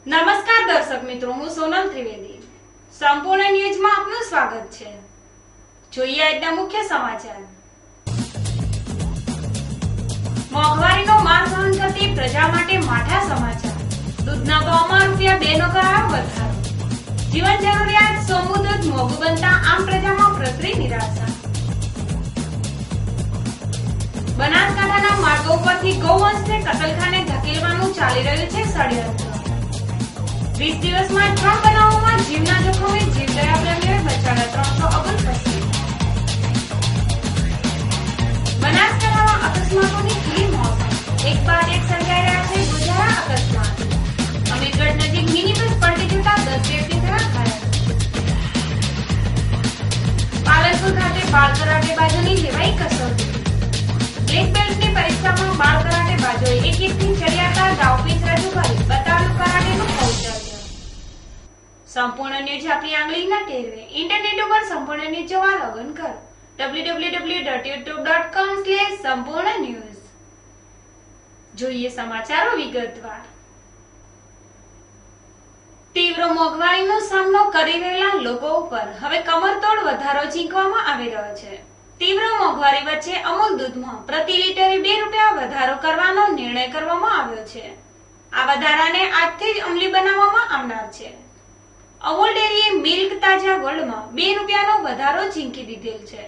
નમસ્કાર દર્શક મિત્રો, હું સોનલ ત્રિવેદી. સંપૂર્ણ ન્યૂઝમાં આપનું સ્વાગત છે. જોઈએ આજના મુખ્ય સમાચાર. મોંઘવારીનો માર સહન કરતી પ્રજા માટે માઠા સમાચાર. દૂધના ભાવમાં ₹2 નો કરાયો વધારો. જીવન જરૂરિયાત સોમું દૂધ મોંઘું બનતા આમ પ્રજામાં પ્રસરી નિરાશા. બનાસકાંઠાના માર્ગો પરથી ગૌવંશને કતલખાને ધકેલવાનું ચાલી રહ્યું છે ષડયંત્ર. 20 દિવસમાં 3 બનાવોમાં જીવના જોખમે જીવદયા પ્રેમીઓએ બચાવ્યા 359. બનાસકાંઠામાં અકસ્માતોની ખીલી મોત. એક બાદ એક સર્જાઈ રહ્યા છે ગુજારા અકસ્માત. અમીરગઢ નજીક મિની બસ પલટી જતા 10 વ્યક્તિ થયા ઘાયલ. પાલનપુર ખાતે બાળ કરાટેબાજોની લેવાઈ કસોટી. બ્લેક બેલ્ટની પરીક્ષામાં બાળ કરાટેબાજોએ એક-એકથી ચડિયાતા દાવપીચ રજૂ કરી બતાવ્યું કરાટેનું કૌશલ્ય. સંપૂર્ણ ન્યૂઝ આપણી આંગળીના ટેરવે. ઇન્ટરનેટ ઉપર સંપૂર્ણ ન્યૂઝ જોવા લોગિન કરો www.youtube.com/સંપૂર્ણ ન્યૂઝ. જોઈએ સમાચારો વિગતવાર. તીવ્ર મોંઘવારીનો સામનો કરી રહેલા લોકો ઉપર હવે કમરતોડ વધારો ઝીંકવામાં આવી રહ્યો છે. તીવ્ર મોંઘવારી વચ્ચે અમૂલ દૂધમાં પ્રતિ લીટરે ₹2 વધારો કરવાનો નિર્ણય કરવામાં આવ્યો છે. આ વધારાને આજથી જ અમલી બનાવવામાં આવનાર છે. અમૂલ ડેરીએ મિલ્ક તાજા ગોલ્ડમાં ₹2નો વધારો ઝીંકી દીધેલ છે.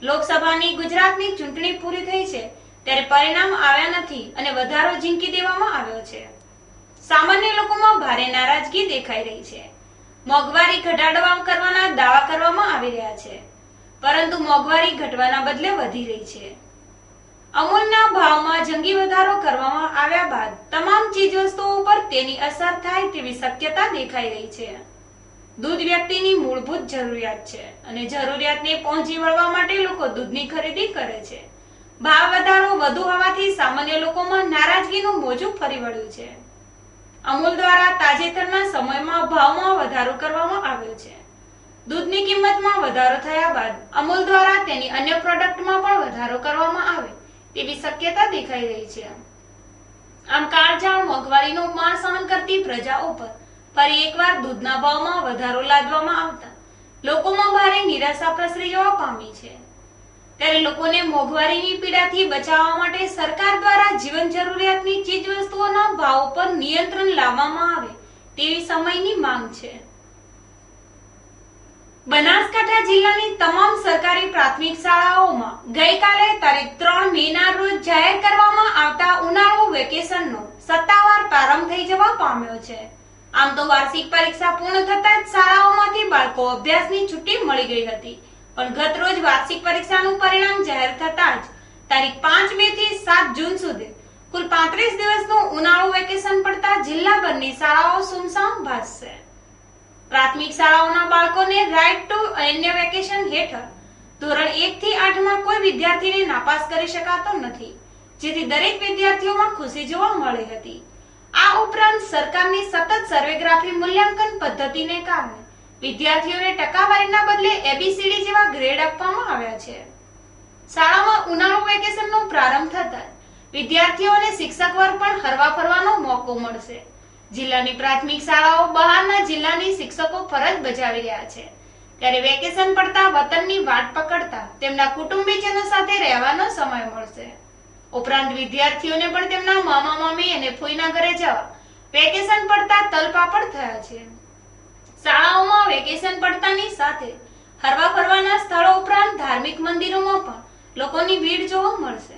લોકસભાની ગુજરાતની ચૂંટણી પૂરી થઈ છે ત્યારે પરિણામ આવ્યા નથી અને વધારો ઝીંકી દેવામાં આવ્યો છે. સામાન્ય લોકોમાં ભારે નારાજગી દેખાઈ રહી છે. મોંઘવારી ઘટાડવા કરવાના દાવા કરવામાં આવી રહ્યા છે, પરંતુ મોંઘવારી ઘટવાના બદલે વધી રહી છે. અમૂલના ભાવમાં જંગી વધારો કરવામાં આવ્યા બાદ તમામ ચીજવસ્તુઓ પર તેની અસર થાય તેવી શક્યતા દેખાઈ રહી છે. દૂધ વ્યક્તિની મૂળભૂત જરૂરિયાત છે અને જરૂરિયાતને પહોંચી વળવા માટે લોકો દૂધની ખરીદી કરે છે. ભાવ વધારો વધુ હોવાથી સામાન્ય લોકોમાં નારાજગીનું મોજું ફરી વળ્યું છે. અમૂલ દ્વારા તાજેતરના સમયમાં ભાવમાં વધારો કરવામાં આવ્યો છે. દૂધની કિંમતમાં વધારો થયા બાદ અમૂલ દ્વારા તેની અન્ય પ્રોડક્ટમાં પણ વધારો કરવામાં આવે તેવી શક્યતા દેખાઈ રહી છે. આમ કાળઝાળ મોંઘવારીનો માર સહન કરતી પ્રજા ઉપર ફરી એકવાર દૂધના ભાવમાં વધારો લાદવામાં આવતા લોકોમાં ભારે નિરાશા પ્રસરી જવા પામી છે. ત્યારે લોકોને મોંઘવારીની પીડાથી બચાવવા માટે સરકાર દ્વારા જીવન જરૂરિયાતની ચીજવસ્તુઓના ભાવ પર નિયંત્રણ લાવવામાં આવે તેવી સમયની માંગ છે. બનાસકાંઠા જિલ્લાની તમામ સરકારી પ્રાથમિક શાળાઓમાં ગઈકાલે તારીખ 3 મેના રોજ જાહેર કરવામાં આવતા ઉનાળુ વેકેશનનો સત્તાવાર પ્રારંભ થઈ જવા પામ્યો છે. આમ તો વાર્ષિક પરીક્ષા પૂર્ણ થતા જ શાળાઓમાંથી બાળકો અભ્યાસની છુટ્ટી મળી ગઈ હતી, પણ ગત રોજ વાર્ષિક પરીક્ષાનું પરિણામ જાહેર થતા જ તારીખ 5 મે થી 7 જૂન સુધી કુલ 35 દિવસનું ઉનાળુ વેકેશન પડતા જિલ્લાભરની શાળાઓ સુમસામ ભાસશે. પ્રાથમિક શાળાઓના બાળકોને રાઇટ ટુ અન્ય વેકેશન હેઠળ ધોરણ 1 થી 8 માં કોઈ વિદ્યાર્થીને નાપાસ કરી શકાતો નથી, જેથી દરેક વિદ્યાર્થીઓમાં ખુશી જોવા મળી હતી. આ ઉપરાંત સરકારની સતત સર્વેગ્રાફી મૂલ્યાંકન પદ્ધતિને કારણે વિદ્યાર્થીઓને ટકાવારીના બદલે ABCD જેવા ગ્રેડ આપવામાં આવ્યા છે. શાળામાં ઉનાળુ વેકેશનનો પ્રારંભ થતાં વિદ્યાર્થીઓ અને શિક્ષક વર્ગ પણ હરવા ફરવાનો મોકો મળશે. જિલ્લાની પ્રાથમિક શાળાઓ બહારના જિલ્લાની શિક્ષકો ફરજ બજાવી રહ્યા છે, ત્યારે વેકેશન પડતા વતનની વાટ પકડતા તેમના કુટુંબીજનો સાથે રહેવાનો સમય મળશે. ઉપરાંત વિદ્યાર્થીઓને પણ તેમના મામા મામી અને ફોઈના ઘરે જવા વેકેશન પડતા તલપાપડ થયા છે. શાળાઓમાં વેકેશન પડતાની સાથે હરવા ફરવાના સ્થળો ઉપરાંત ધાર્મિક મંદિરોમાં પણ લોકોની ભીડ જોવા મળશે.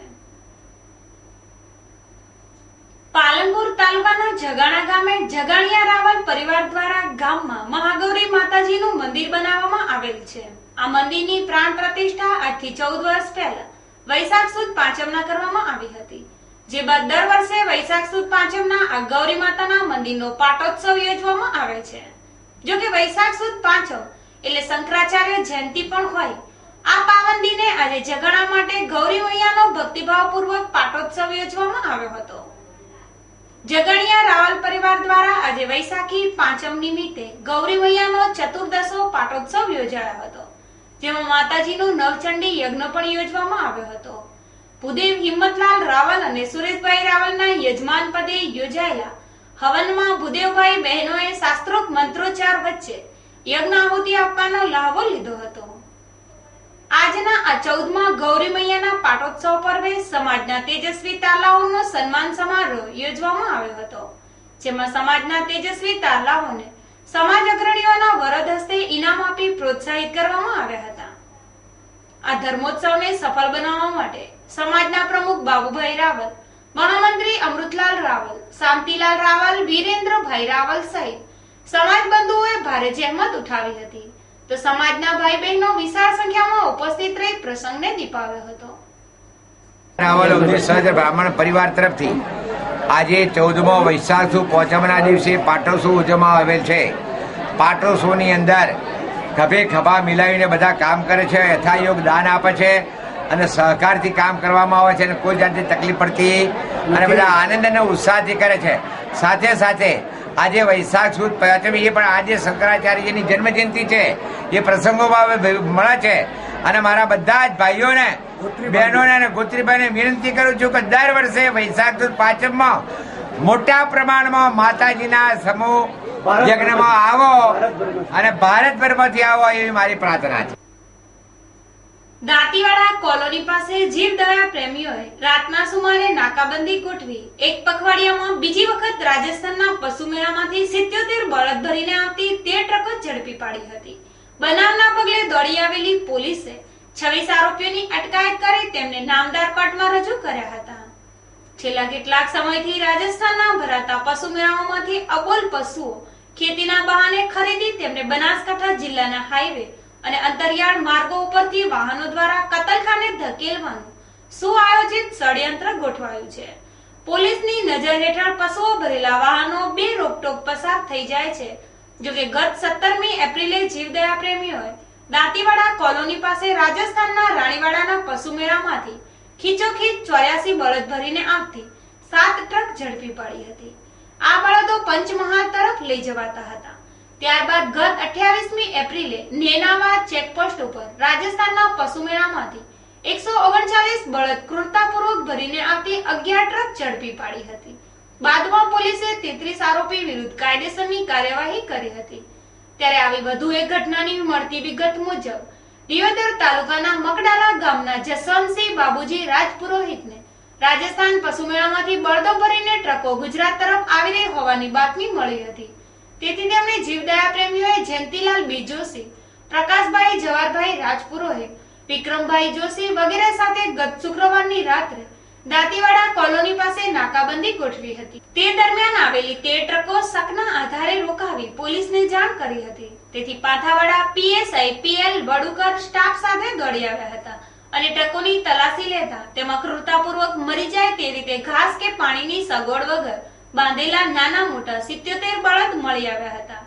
પાલનપુર તાલુકાના જગાણા ગામે જગાણિયા રાવલ પરિવાર દ્વારા ગામમાં મહાગૌરી માતાજીનું મંદિર બનાવવામાં આવેલ છે. આ મંદિરની પ્રાણ પ્રતિષ્ઠા આજથી 14 વર્ષ પહેલા વૈશાખ સુદ પાંચમના કરવામાં આવી હતી, જે બાદ દર વર્ષે વૈશાખ સુદ પાંચમના આ ગૌરી માતાના મંદિરનો પાટોત્સવ યોજવામાં આવે છે. જો કે વૈશાખ સુદ પાંચમ એટલે શંકરાચાર્ય જયંતિ પણ હોય, આ પાવન દિને આજે જગાણા માટે ગૌરી મૈયાનો ભક્તિભાવપૂર્વક પાટોત્સવ યોજવામાં આવ્યો હતો. જગાણિયા રાવલ પરિવાર દ્વારા આજે વૈશાખી પાંચમ નિમિત્તે ગૌરી મૈયાનો ચતુર્દશો પાટોત્સવ યોજાયો હતો, જેમાં માતાજીનો નવચંડી યજ્ઞ પણ યોજવામાં આવ્યો હતો. ભૂદેવ હિંમતલાલ રાવલ અને સુરેશભાઈ રાવલના યજમાન પદે યોજાયેલા હવનમાં ભૂદેવભાઈ બહેનોએ શાસ્ત્રોક્ત મંત્રોચ્ચાર વચ્ચે યજ્ઞ આહુતિ આપવાનો લહાવો લીધો હતો. આજના આ 14મા ગૌરી મૈયાના પાટોત્સવ પર્વે સમાજના તેજસ્વી તાલાઓનો સન્માન સમારોહ યોજવામાં આવ્યો હતો, જેમાં સમાજના તેજસ્વી તાલાઓને સમાજ અગ્રણીઓના વરદ હસ્તે ઇનામ આપી પ્રોત્સાહિત કરવામાં આવ્યા હતા. આ ધર્મોત્સવને સફળ બનાવવા માટે સમાજના પ્રમુખ બાબુભાઈ રાવલ, મહામંત્રી અમૃતલાલ રાવલ, શાંતિલાલ રાવલ, વીરેન્દ્રભાઈ રાવલ સહિત સમાજ બંધુઓએ ભારે જહેમત ઉઠાવી હતી, તો સમાજના ભાઈ બહેનો વિશાળ સંખ્યામાં ઉપસ્થિત રહી પ્રસંગને દીપાવ્યો હતો. રાવલ અવધૂત સહજ બ્રાહ્મણ પરિવાર તરફથી આજે 14મો વૈશાખ સુદ પાંચમના દિવસે પાટોત્સવ ઉજવવામાં આવેલ છે. પાટોત્સવની અંદર ખભે ખભા મિલાવીને બધા કામ કરે છે, યથાયોગ દાન આપે છે અને સહકારથી કામ કરવામાં આવે છે અને કોઈ જાતની તકલીફ પડતી અને બધા આનંદ અને ઉત્સાહથી કરે છે. સાથે સાથે આજે વૈશાખ સુદ પાંચમી એ પણ આજે શંકરાચાર્યજીની જન્મજયંતિ છે, એ પ્રસંગોમાં મળે છે અને મારા બધા જ ભાઈઓને, બહેનોને અને ગોત્રીભાઈને વિનંતી કરું છું કે દર વર્ષે વૈશાખ સુદ પાંચમમાં મોટા પ્રમાણમાં માતાજીના સમૂહ યજ્ઞમાં આવો અને ભારતભરમાંથી આવો એવી મારી પ્રાર્થના છે. દાંતીવાડા કોલોની પાસે જીવદયા પ્રેમીઓએ રાતના સુમારે નાકાબંધી ગોઠવી એક પખવાડિયામાં બીજી વખત રાજસ્થાનના પશુ મેળામાંથી 77 બળદ ભરીને આવતી 13 ટ્રકો ઝડપી પાડી હતી. બનાવના પગલે દોડી આવેલી પોલીસે 26 આરોપીઓની અટકાયત કરી તેમને નામદાર કોર્ટમાં રજૂ કર્યા હતા. છેલ્લા કેટલાક સમયથી રાજસ્થાનના ભરાતા પશુ મેળાઓમાંથી અબોલ પશુઓ ખેતીના બહાને ખરીદી તેમને બનાસકાંઠા જિલ્લાના હાઈવે અને અંતરિયાળ માર્ગો ઉપરથી વાહનો દ્વારા કતલખાને ધકેલવાનું સુઆયોજિત ષડયંત્ર ગોઠવાયું છે. પોલીસની નજર હેઠળ પશુઓ ભરેલા વાહનો બે રોકટોક પસાર થઈ જાય છે. જોકે ગત 17મી એપ્રિલે જીવદયા પ્રેમીઓએ દાંતીવાડા કોલોની પાસે રાજસ્થાનના રાણીવાડાના પશુ મેળામાંથી ખીચોખીચ 84 બળદ ભરીને આવતી 7 ટ્રક ઝડપી પાડી હતી. આ બળદો પંચમહાલ તરફ લઈ જવાતા હતા. ત્યારબાદ ગત 28મી એપ્રિલે નેનાવા ચેકપોસ્ટ ઉપર રાજસ્થાનના પશુ મેળામાંથી 139 બળદ ક્રૂરતાપૂર્વક ભરીને આવતી 11 ટ્રક ઝડપી પાડી હતી. બાદમાં પોલીસે 33 આરોપી વિરુદ્ધ કાયદેસરની કાર્યવાહી કરી હતી. ત્યારે આવી વધુ એક ઘટનાની મળતી વિગત મુજબ દિયોદર તાલુકાના મકડાલા ગામના જસવંતસિંહ બાબુજી રાજપુરોહિતને રાજસ્થાન પશુ મેળામાંથી બળદો ભરીને ટ્રકો ગુજરાત તરફ આવી રહી હોવાની બાતમી મળી હતી. તેથી તેમણે જીવદયા પ્રેમીઓએ જયંતિલાલ બી જોશી, પ્રકાશભાઈ જવારભાઈ રાજપુરોહિત, વિક્રમભાઈ જોશી વગેરે સાથે ગત શુક્રવારની રાત્રે દાંતીવાડા કોલોની પાસે નાકાબંધી ગોઠવી હતી. તે દરમિયાન આવેલી 13 ટ્રકો શકના આધારે રોકાવી પોલીસને જાણ કરી હતી. તેથી પાથાવાડા પીએસઆઈ પીએલ વડુકર સ્ટાફ સાથે દોડી આવ્યા હતા અને ટ્રકોની તલાશી લેતા તેમાં ક્રૂરતાપૂર્વક મરી જાય તે રીતે ઘાસ કે પાણીની સગવડ વગર બાંધેલા નાના મોટા 77 બળદ મળી આવ્યા હતા.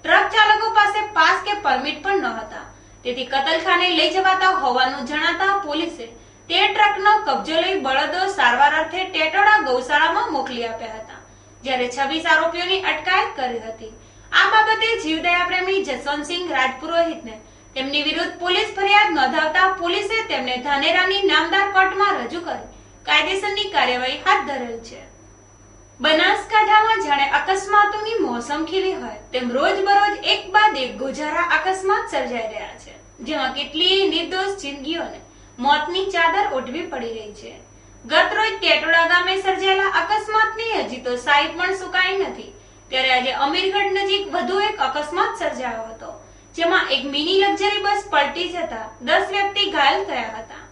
ટ્રક ચાલકો પાસે પાસ કે પરમિટ પણ ન હતા. તેથી કતલખાને લઈ જવાતા હોવાનું જણાતા પોલીસે તે ટ્રકનો કબજો લઈ બળદો સારવાર અર્થે ટેટોડા ગૌશાળામાં મોકલી આપ્યા હતા, જ્યારે 26 આરોપીઓની અટકાયત કરી હતી. આ બાબતે જીવદયા પ્રેમી જસવંતસિંહ રાજપુરોહિતને તેમની વિરુદ્ધ પોલીસ ફરિયાદ નોંધાવતા પોલીસે તેમને ધાનેરાની નામદાર કોર્ટમાં રજૂ કરી કાયદેસરની કાર્યવાહી હાથ ધરેલ છે. બનાસકાંઠામાં જાણે અકસ્માતોની મોસમ ખીલી હોય તેમ રોજબરોજ એક બાદ એક ગોઝારા અકસ્માત સર્જાઈ રહ્યા છે, જેમાં કેટલીય નિર્દોષ જિંદગીઓને મોતની ચાદર ઓઢવી પડી રહી છે. ગત રોજ ટેટોડા ગામે સર્જાયેલા અકસ્માતની હજી તો સાઈ પણ સુકાઈ નથી, ત્યારે આજે અમીરગઢ નજીક વધુ એક અકસ્માત સર્જાયો હતો, જેમાં એક મિની લક્ઝરી બસ પલટી જતા 10 વ્યક્તિ ઘાયલ થયા હતા.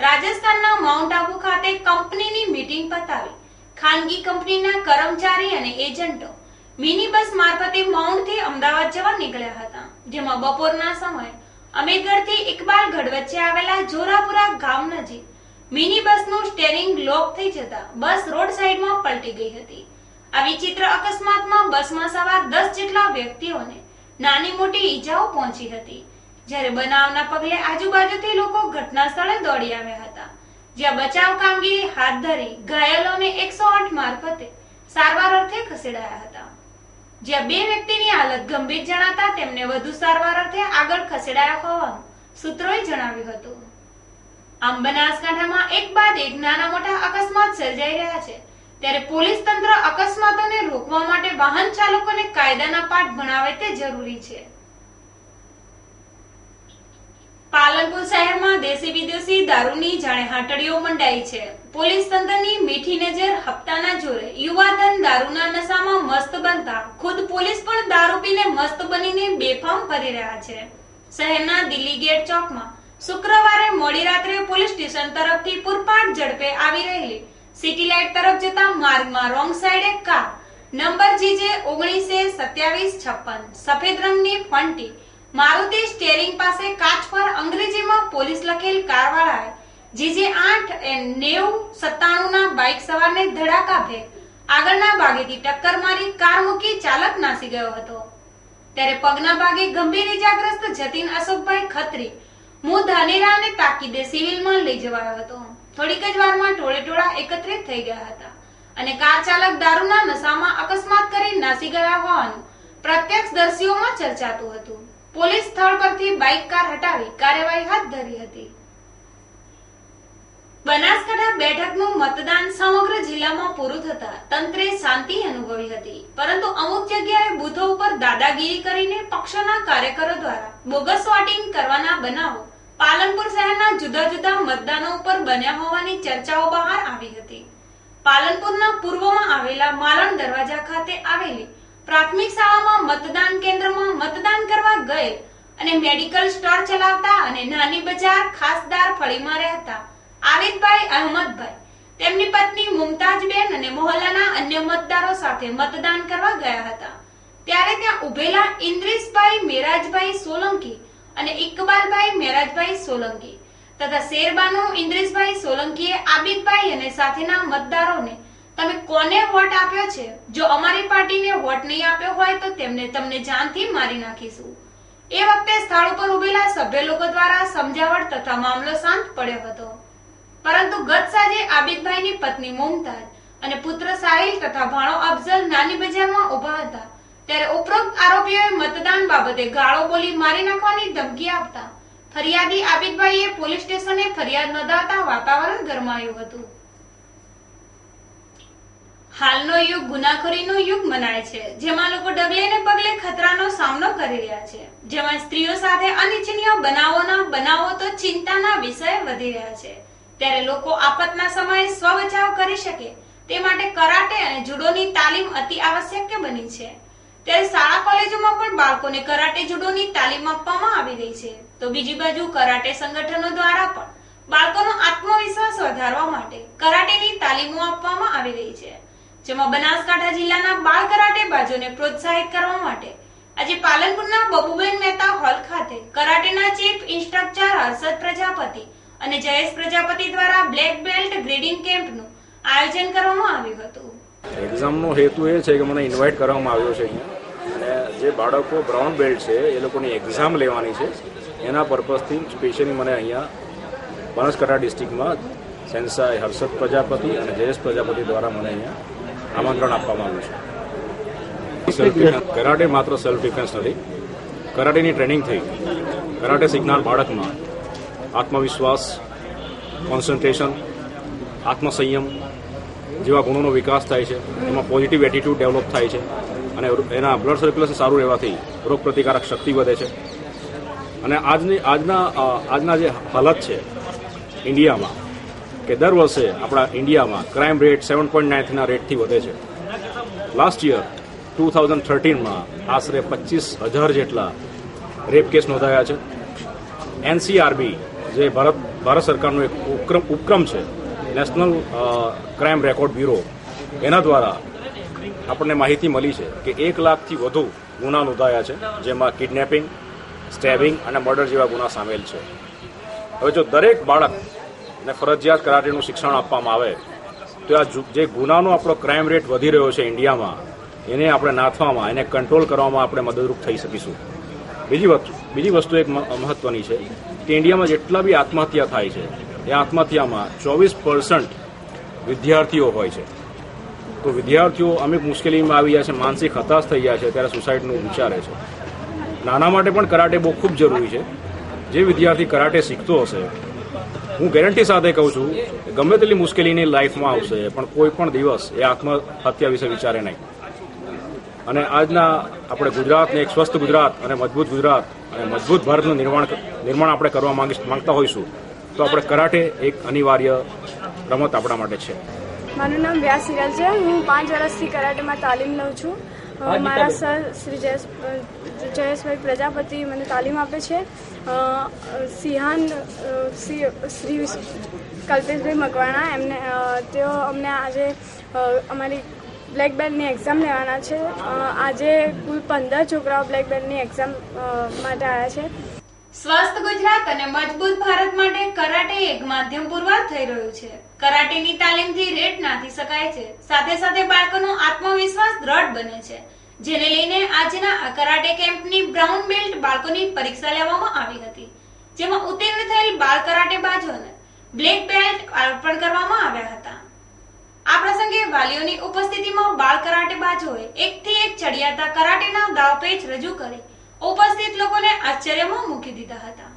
રાજસ્થાનના માઉન્ટ આબુ ખાતે કંપનીની મીટિંગ પતાવી ખાનગી કંપનીના કર્મચારી અને એજન્ટો મિની બસ મારફતે માઉન્ટથી અમદાવાદ જવા નીકળ્યા હતા, જેમાં બપોરના સમયે અમીરગઢથી ઇકબાલગઢ વચ્ચે આવેલા જોરાપુરા ગામ નજીક મિની બસનું સ્ટેરિંગ લોક થઈ જતા બસ રોડ સાઈડમાં પલટી ગઈ હતી. આ વિચિત્ર અકસ્માતમાં બસમાં સવાર 10 જેટલા વ્યક્તિઓને નાની મોટી ઈજાઓ પહોંચી હતી, જ્યારે બનાવના પગલે આજુબાજુથી લોકો ઘટના સ્થળે દોડી આવ્યા હતા, જ્યાં બચાવ કામગીરી હાથ ધરી ઘાયલોને 108 મારફતે સારવાર અર્થે ખસેડાયા હતા, જ્યાં 2 વ્યક્તિની હાલત ગંભીર જણાતા તેમને વધુ સારવાર અર્થે આગળ ખસેડાયા હોવાનું સૂત્રોએ જણાવ્યું હતું. આમ બનાસકાંઠામાં એક બાદ એક નાના મોટા અકસ્માત સર્જાઈ રહ્યા છે, ત્યારે પોલીસ તંત્ર અકસ્માતોને રોકવા માટે વાહન ચાલકોને કાયદાના પાઠ ભણાવે તે જરૂરી છે. પાલનપુર શહેરમાં દેશી વિદેશી દારૂની જાણે હાટડીઓ મંડાઈ છે. પોલીસ તંત્રની મીઠી નજર હપ્તાના જોરે યુવાધન દારૂના નશામાં મસ્ત બનતા ખુદ પોલીસ પણ દારૂ પીને મસ્ત બનીને બેફામ ફરી રહ્યા છે. શહેરના દિલ્હી ગેટ ચોકમાં શુક્રવારે મોડી રાત્રે પોલીસ સ્ટેશન તરફથી પૂરપાટ ઝડપે આવી રહેલી સિટી લાઇટ તરફ જતા માર્ગમાં રોંગ સાઈડે કાર નંબર GJ 192756 સફેદ રંગની ફંટી મારુતિ સ્ટીયરિંગ પાસે કાચ પર અંગ્રેજીમાં પોલીસ લખેલ કારવાળાએ GJ 89097 ના બાઇક સવારને ધડાકાભેર આગળના ભાગેથી ટક્કર મારી કાર મૂકી ચાલક નાસી ગયો હતો. ત્યારે પગના ભાગે ગંભીર ઇજાગ્રસ્ત જતીન અશોકભાઈ ખત્રી મું ધાનેરા અને તાકીદે સિવિલમાં લઈ જવાયો હતો. થોડીક જ વારમાં ટોળેટોળા એકત્રિત થઈ ગયા હતા અને કાર ચાલક દારૂના નશામાં અકસ્માત કરી નાસી ગયા હોવાનું પ્રત્યક્ષદર્શીઓમાં ચર્ચાતું હતું. પોલીસ સ્થળ પરથી બાઇક કાર હટાવી કાર્યવાહી હાથ ધરી હતી. બનાસકાંઠા બેઠકનું મતદાન સમગ્ર જિલ્લામાં પૂરું થતા તંત્રે શાંતિ અનુભવી હતી, પરંતુ અમુક જગ્યાએ બૂથો ઉપર દાદાગીરી કરીને પક્ષના કાર્યકરો દ્વારા બોગસ વોટિંગ કરવાના બનાવો પાલનપુર શહેરના જુદા જુદા મતદાનો ઉપર બન્યા હોવાની ચર્ચાઓ બહાર આવી હતી. પાલનપુરના પૂર્વમાં આવેલા માલણ દરવાજા ખાતે આવેલી પ્રાથમિક શાળામાં મતદાન કેન્દ્રમાં મતદાન કરવા ગયેલ અને મેડિકલ સ્ટોર ચલાવતા અને નાની બજાર ખાસદાર ફળીમાં રહેતા આવિદભાઈ અહમદભાઈ, તેમની પત્ની મુમતાજબેન અને મોહલ્લાના અન્ય મતદારો સાથે મતદાન કરવા ગયા હતા. ત્યારે ત્યાં ઉભેલા ઇન્દ્રિશભાઈ મેરાજભાઈ સોલંકી અને ઇકબાલભાઈ મેરાજભાઈ સોલંકી તથા શેરબાનુ ઇન્દ્રિશભાઈ સોલંકીએ આબિદભાઈ અને સાથેના મતદારોને તમે કોને વોટ આપ્યો છે? જો અમારી પાર્ટીને વોટ નહીં આપ્યો હોય તો તમને જાનથી મારી નાખીશું. એ વખતે સ્થળ ઉપર ઉભેલા સભ્ય લોકો દ્વારા સમજાવટ તથા મામલો શાંત પડ્યો હતો. પરંતુ ગત સાંજે આબિદભાઈની પત્ની મુમતાજ અને પુત્ર સાહિલ તથા ભાણો અફઝલ નાની બજારમાં ઉભા હતા. ત્યારે ઉપરોક્ત આરોપીઓએ મતદાન બાબતે ગાળો બોલી મારી નાખવાની ધમકી આપતા ફરિયાદી આબિદભાઈએ પોલીસ સ્ટેશને ફરિયાદ નોંધાવતા વાતાવરણ ગરમાયું હતું. હાલનો યુગ ગુનાખોરીનો યુગ મનાય છે, જેમાં લોકો ડગલે ને પગલે ખતરાનો સામનો કરી રહ્યા છે, જેમાં સ્ત્રીઓ સાથે અનિચ્છનીય બનાવો તો ચિંતાના વિષય વધી રહ્યા છે. ત્યારે લોકો આફતના સમયે સ્વ બચાવ કરી શકે તે માટે કરાટે અને જુડોની તાલીમ અતિ આવશ્યક બની છે. ત્યારે શાળા કોલેજોમાં પણ બાળકોને કરાટે જુડોની તાલીમ આપવામાં આવી રહી છે, તો બીજી બાજુ કરાટે સંગઠનો દ્વારા પણ બાળકોનો આત્મવિશ્વાસ વધારવા માટે કરાટેની તાલીમો આપવામાં આવી રહી છે. જેમાં બનાસકાંઠા જિલ્લાના બાળ કરાટેબાજોને પ્રોત્સાહિત કરવા માટે આજે પાલનપુરના બબુબેન મહેતા હોલ ખાતે કરાટેના ચીફ ઇન્સ્ટ્રક્ટર હર્ષદ પ્રજાપતિ અને જયેશ પ્રજાપતિ દ્વારા બ્લેક બેલ્ટ ગ્રેડિંગ કેમ્પનું આયોજન કરવામાં આવ્યું હતું. એક્ઝામનો હેતુ એ છે કે મને ઇન્વાઇટ કરવામાં આવ્યો છે અહીંયા, અને જે બાળકો બ્રાઉન બેલ્ટ છે એ લોકોની એક્ઝામ લેવાની છે એના પર્પઝથી સ્પેશિયલી મને અહીંયા બનાસકાંઠા ડિસ્ટ્રિક્ટમાં સેન્સાઈ હર્ષદ પ્રજાપતિ અને જયેશ પ્રજાપતિ દ્વારા મને અહીંયા આમંત્રણ આપવામાં આવ્યું છે. કરાટે માત્ર સેલ્ફ ડિફેન્સ નથી, કરાટેની ટ્રેનિંગ થઈ કરાટે શીખનાર બાળકમાં આત્મવિશ્વાસ, કોન્સન્ટ્રેશન, આત્મસંયમ જેવા ગુણોનો વિકાસ થાય છે. એમાં પોઝિટિવ એટીટ્યૂડ ડેવલપ થાય છે અને એના બ્લડ સર્ક્યુલેશન સારું રહેવાથી રોગ પ્રતિકારક શક્તિ વધે છે. અને આજના જે હાલત છે ઇન્ડિયામાં કે દર વર્ષે આપણા ઇન્ડિયામાં ક્રાઇમ રેટ 7.9 રેટથી વધે છે. લાસ્ટ યર 2013માં આશરે 25,000 જેટલા રેપ કેસ નોંધાયા છે. NCRB જે ભારત સરકારનો એક ઉપક્રમ છે, નેશનલ ક્રાઇમ રેકોર્ડ બ્યુરો, એના દ્વારા આપણને માહિતી મળી છે કે 1 લાખથી વધુ ગુના નોંધાયા છે, જેમાં કિડનેપિંગ, સ્ટેબિંગ અને મર્ડર જેવા ગુના સામેલ છે. હવે જો દરેક બાળકને ફરજિયાત કરાટેનું શિક્ષણ આપવામાં આવે તો આ જે ગુનાનો આપણો ક્રાઇમ રેટ વધી રહ્યો છે ઇન્ડિયામાં, એને આપણે નાથવામાં, એને કંટ્રોલ કરવામાં આપણે મદદરૂપ થઈ શકીશું. બીજી વસ્તુ એક મહત્વની છે કે ઇન્ડિયામાં જેટલા બી આત્મહત્યા થાય છે એ આત્મહત્યામાં 24% વિદ્યાર્થીઓ હોય છે. તો વિદ્યાર્થીઓ અમુક મુશ્કેલીમાં આવી જાય છે, માનસિક હતાશ થઈ જાય છે, ત્યારે સુસાઇડનું વિચારે છે. નાના માટે પણ કરાટે બહુ ખૂબ જરૂરી છે. જે વિદ્યાર્થી કરાટે શીખતો હશે, હું ગેરંટી સાથે કહું છું કે ગમે તેટલી મુશ્કેલીની લાઈફમાં આવશે પણ કોઈ પણ દિવસ એ આત્મહત્યા વિશે વિચારે નહીં. અને આજના આપણે ગુજરાતને એક સ્વસ્થ ગુજરાત અને મજબૂત ગુજરાત અને મજબૂત ભારતનું નિર્માણ આપણે કરવા માંગતા હોઈશું તો આપણે કરાટે એક અનિવાર્ય રમત આપણા માટે છે. મારું નામ વ્યાસ હિરલ છે. હું 5 વર્ષથી કરાટેમાં તાલીમ લઉં છું. મારા સર શ્રી જયેશભાઈ પ્રજાપતિ મને તાલીમ આપે છે. સિંહાન શ્રી કલ્પેશભાઈ મકવાણા તેઓ અમને આજે અમારી બ્લેક બેલ્ટની એક્ઝામ લેવાના છે. આજે કુલ 15 છોકરાઓ બ્લેક બેલ્ટની એક્ઝામ માટે આવ્યા છે. સ્વસ્થ ગુજરાત અને મજબૂત ભારત માટે કરાટે એક માધ્યમ પુરવાર થઈ રહ્યું છે. કરાટેની તાલીમથી રેટ નાથી શકાય છે. સાથે સાથે બાળકોનો આત્મવિશ્વાસ દ્રઢ બને છે, જેને લઈને આજના આ કરાટે કેમ્પની બ્રાઉન બેલ્ટ બાળકોની પરીક્ષા લેવામાં આવી હતી, જેમાં ઉત્તીર્ણ થયેલ બાળ કરાટેબાજોને બ્લેક બેલ્ટ અર્પણ કરવામાં આવ્યા હતા. આ પ્રસંગે વાલીઓની ઉપસ્થિતિમાં બાળ કરાટેબાજોએ એકથી એક ચડિયાતા કરાટેના દાવપેચ રજૂ કરી ઉપસ્થિત લોકોને આશ્ચર્યમાં મૂકી દીધા હતા.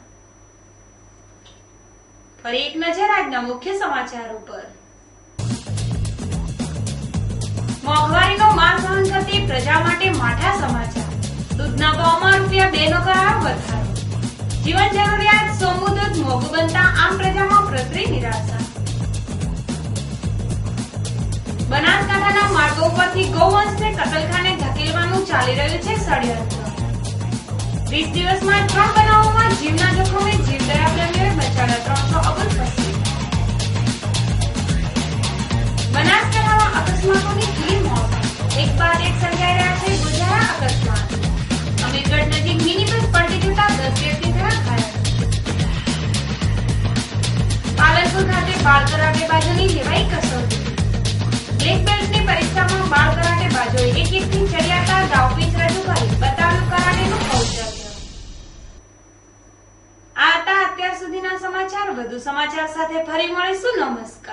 ફરી એક નજર આજના મુખ્ય સમાચાર ઉપર. મોંઘવારીનો માર સહન કરતી પ્રજા માટે માઠા સમાચાર. દૂધના ભાવમાં ₹2 નો કરાયો વધારો. જીવન જરૂરિયાત સોમું દૂધ મોંઘું બનતા આમ પ્રજામાં પ્રસરી નિરાશા. બનાસકાંઠાના માર્ગો પરથી ગૌવંશને કતલખાને ધકેલવાનું ચાલી રહ્યું છે ષડયંત્ર. 20 દિવસમાં 3 બનાવોમાં જીવના જોખમે જીવદયા પ્રેમીઓએ બચાવ્યા 300 અબજ પક્ષી. બનાસકાંઠામાં અકસ્માતોની ખીલી મોત. એક બાદ એક સર્જાઈ રહ્યા છે ગુજારા અકસ્માત. અમીરગઢ નજીક મિની બસ પલટી જતા 10 વ્યક્તિ થયા ઘાયલ. પાલનપુર ખાતે બાળ કરાટેબાજોની લેવાઈ કસોટી. બ્લેક બેલ્ટની પરીક્ષામાં બાળ કરાટેબાજોએ એક-એકથી ચડિયાતા દાવપેચ રજૂ કરી બતાવ્યું કરાટેનું કૌશલ્ય. આ હતા અત્યાર સુધીના સમાચાર. વધુ સમાચાર સાથે ફરી મળીશું. નમસ્કાર.